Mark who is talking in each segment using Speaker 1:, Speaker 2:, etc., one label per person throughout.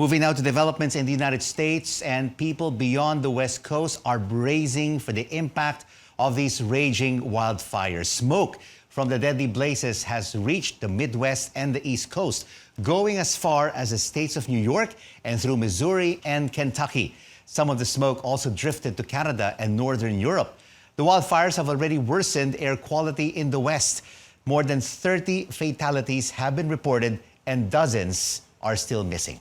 Speaker 1: Moving now to developments in the United States, and people beyond the West Coast are bracing for the impact of these raging wildfires. Smoke from the deadly blazes has reached the Midwest and the East Coast, going as far as the states of New York and through Missouri and Kentucky. Some of the smoke also drifted to Canada and Northern Europe. The wildfires have already worsened air quality in the West. More than 30 fatalities have been reported and dozens are still missing.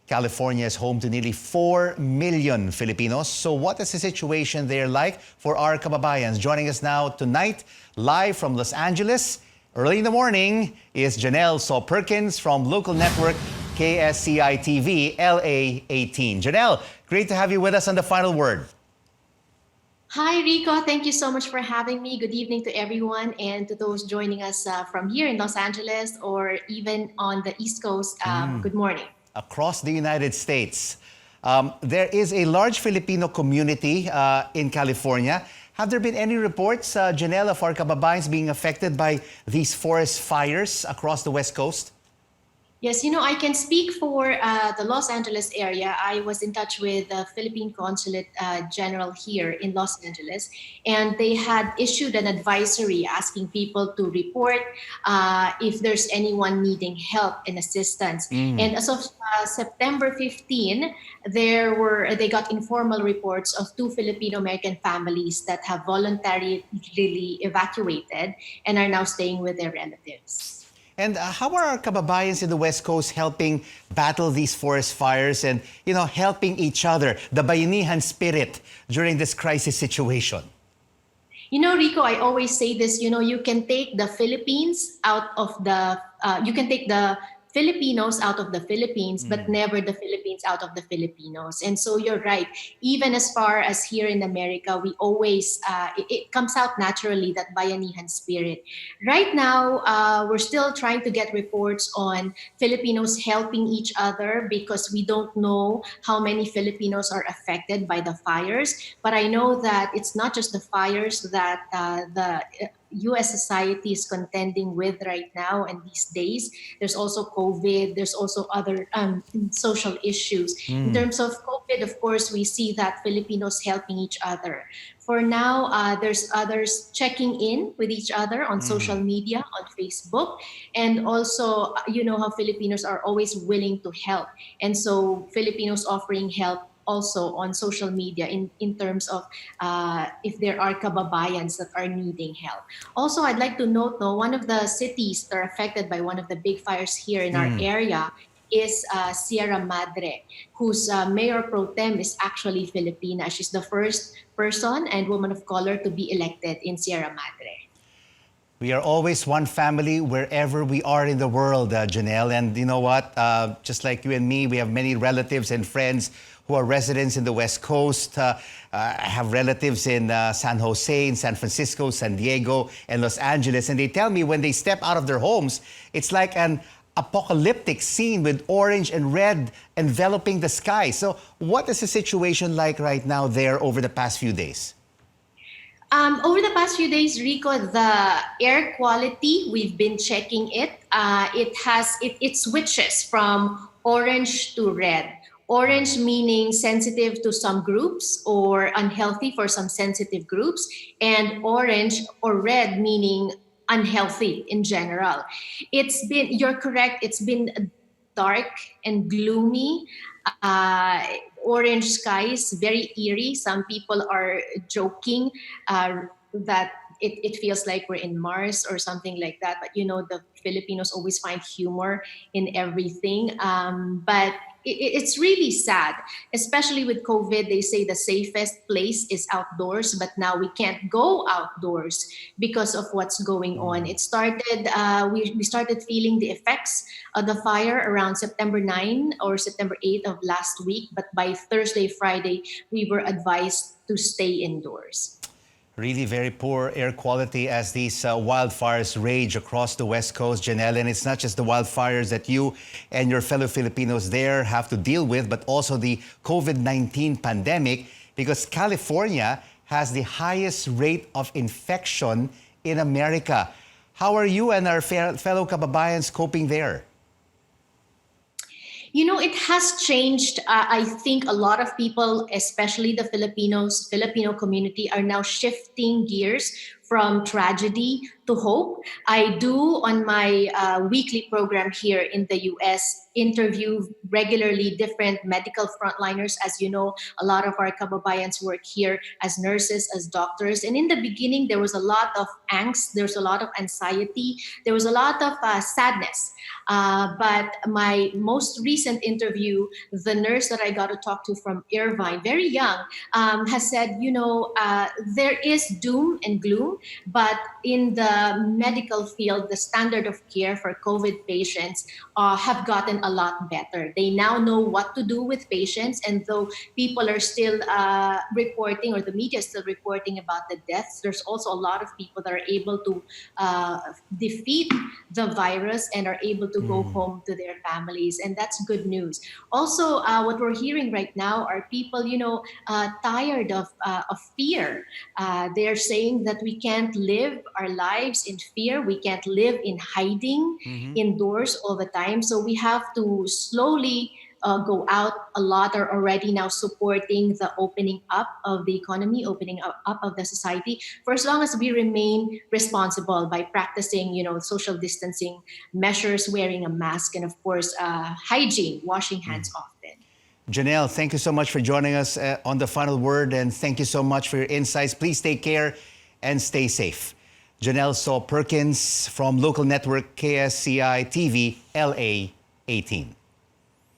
Speaker 1: California is home to nearly 4 million Filipinos. So what is the situation there like for our kababayans? Joining us now tonight, live from Los Angeles, early in the morning, is Janelle So-Perkins from local network KSCI-TV LA 18. Janelle, great to have you with us on The Final Word.
Speaker 2: Hi, Rico. Thank you so much for having me. Good evening to everyone and to those joining us from here in Los Angeles or even on the East Coast. Good morning.
Speaker 1: Across the United States, there is a large Filipino community in California. Have there been any reports, Janelle, of our kababayans being affected by these forest fires across the West Coast?
Speaker 2: Yes, I can speak for the Los Angeles area. I was in touch with the Philippine Consulate General here in Los Angeles, and they had issued an advisory asking people to report if there's anyone needing help and assistance. And as of September 15, they got informal reports of 2 Filipino-American families that have voluntarily evacuated and are now staying with their relatives.
Speaker 1: And how are our kababayans in the West Coast helping battle these forest fires and, helping each other, the bayanihan spirit during this crisis situation?
Speaker 2: Rico, I always say this, you can take the Philippines out of the, you can take the Filipinos out of the Philippines, but never the Philippines out of the Filipinos. And so you're right. Even as far as here in America, we always, it comes out naturally, that bayanihan spirit. Right now, we're still trying to get reports on Filipinos helping each other because we don't know how many Filipinos are affected by the fires. But I know that it's not just the fires that the U.S. society is contending with right now and these days. There's also COVID. There's also other social issues. In terms of COVID, of course, we see that Filipinos helping each other. For now, there's others checking in with each other on social media, on Facebook. And also, how Filipinos are always willing to help. And so Filipinos offering help also on social media in terms of if there are kababayans that are needing help. Also, I'd like to note, one of the cities that are affected by one of the big fires here in our area is Sierra Madre, whose mayor pro tem is actually Filipina. She's the first person and woman of color to be elected in Sierra Madre.
Speaker 1: We are always one family wherever we are in the world, Janelle. And you know what? Just like you and me, we have many relatives and friends who are residents in the West Coast. I have relatives in San Jose, in San Francisco, San Diego, and Los Angeles. And they tell me when they step out of their homes, it's like an apocalyptic scene with orange and red enveloping the sky. So what is the situation like right now there over the past few days?
Speaker 2: Over the past few days, Rico, the air quality, we've been checking it. It switches from orange to red. Orange meaning sensitive to some groups or unhealthy for some sensitive groups, and orange or red meaning unhealthy in general. You're correct, it's been dark and gloomy. Orange skies, very eerie. Some people are joking that it feels like we're in Mars or something like that. But the Filipinos always find humor in everything. But it's really sad, especially with COVID. They say the safest place is outdoors, but now we can't go outdoors because of what's going on. It started, we started feeling the effects of the fire around September 9 or September 8 of last week. But by Thursday, Friday, we were advised to stay indoors.
Speaker 1: Really very poor air quality as these wildfires rage across the West Coast, Janelle. And it's not just the wildfires that you and your fellow Filipinos there have to deal with, but also the COVID-19 pandemic, because California has the highest rate of infection in America. How are you and our fellow kababayans coping there?
Speaker 2: You know, it has changed. I think a lot of people, especially the Filipino community, are now shifting gears from tragedy to hope. I do on my weekly program here in the US interview regularly different medical frontliners. As you know, a lot of our kababayans work here as nurses, as doctors. And in the beginning, there was a lot of angst, there's a lot of anxiety, there was a lot of sadness. But my most recent interview, the nurse that I got to talk to from Irvine, very young, has said, there is doom and gloom, but in the medical field, the standard of care for COVID patients have gotten a lot better. They now know what to do with patients, and though people are still reporting, or the media is still reporting about the deaths, there's also a lot of people that are able to defeat the virus and are able to go home to their families, and that's good news. Also, what we're hearing right now are people, tired of fear. They're saying that we can't live our lives in fear. We can't live in hiding indoors all the time. So we have to slowly go out. A lot are already now supporting the opening up of the economy, opening up of the society, for as long as we remain responsible by practicing, social distancing measures, wearing a mask, and of course, hygiene, washing hands often.
Speaker 1: Janelle, thank you so much for joining us on The Final Word, and thank you so much for your insights. Please take care and stay safe. Janelle So-Perkins from local network KSCI TV LA 18.